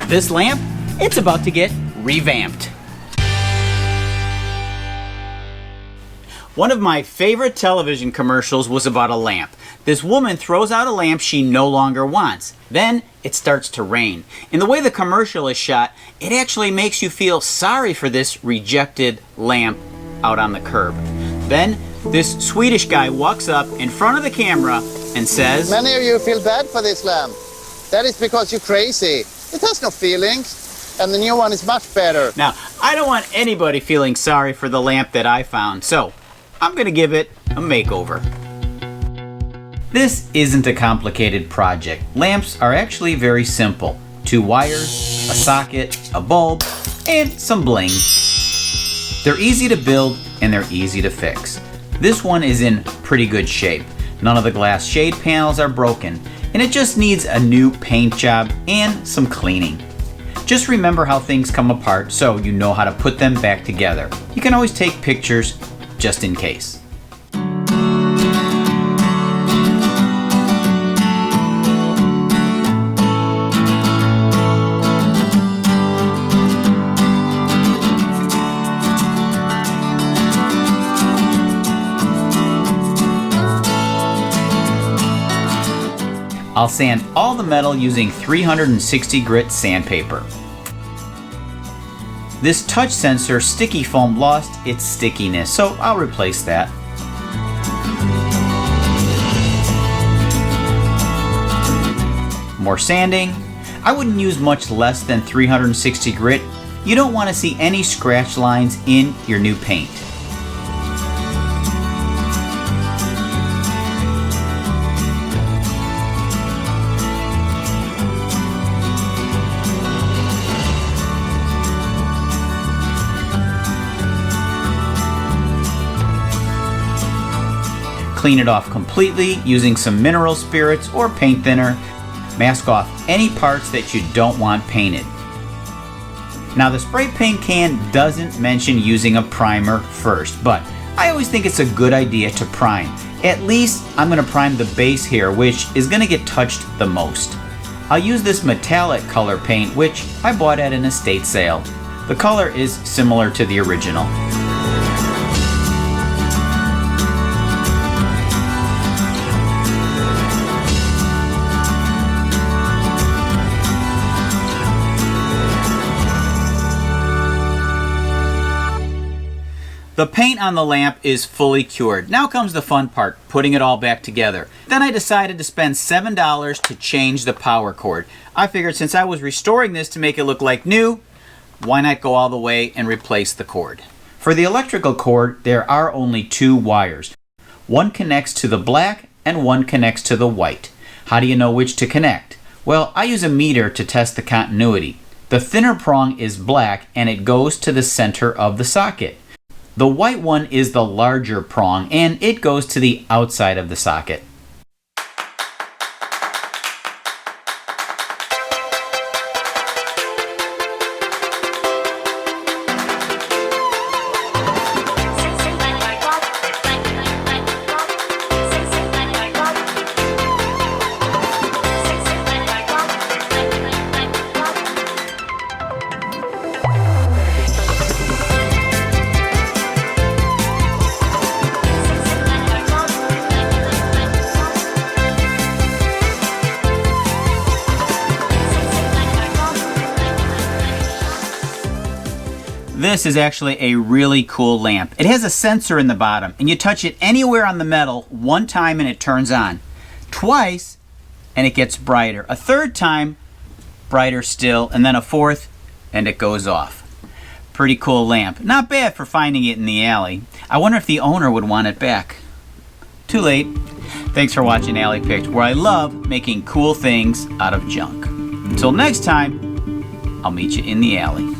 This lamp, it's about to get revamped. One of my favorite television commercials was about a lamp. This woman throws out a lamp she no longer wants. Then it starts to rain. And the way the commercial is shot, it actually makes you feel sorry for this rejected lamp out on the curb. Then this Swedish guy walks up in front of the camera and says, "Many of you feel bad for this lamp. That is because you're crazy. It has no feelings, and the new one is much better." Now, I don't want anybody feeling sorry for the lamp that I found, so I'm going to give it a makeover. This isn't a complicated project. Lamps are actually very simple. 2 wires, a socket, a bulb, and some bling. They're easy to build and they're easy to fix. This one is in pretty good shape. None of the glass shade panels are broken, and it just needs a new paint job and some cleaning. Just remember how things come apart so you know how to put them back together. You can always take pictures just in case. I'll sand all the metal using 360 grit sandpaper. This touch sensor sticky foam lost its stickiness, so I'll replace that. More sanding. I wouldn't use much less than 360 grit. You don't want to see any scratch lines in your new paint. Clean it off completely using some mineral spirits or paint thinner. Mask off any parts that you don't want painted. Now the spray paint can doesn't mention using a primer first, but I always think it's a good idea to prime. At least I'm going to prime the base here, which is going to get touched the most. I'll use this metallic color paint, which I bought at an estate sale. The color is similar to the original. The paint on the lamp is fully cured. Now comes the fun part, putting it all back together. Then I decided to spend $7 to change the power cord. I figured since I was restoring this to make it look like new, why not go all the way and replace the cord? For the electrical cord, there are only 2 wires. One connects to the black and one connects to the white. How do you know which to connect? Well, I use a meter to test the continuity. The thinner prong is black and it goes to the center of the socket. The white one is the larger prong and it goes to the outside of the socket. This is actually a really cool lamp. It has a sensor in the bottom, and you touch it anywhere on the metal 1 time and it turns on. Twice, and it gets brighter. A 3rd time, brighter still, and then a 4th, and it goes off. Pretty cool lamp. Not bad for finding it in the alley. I wonder if the owner would want it back. Too late. Thanks for watching Alley Picked, where I love making cool things out of junk. Until next time, I'll meet you in the alley.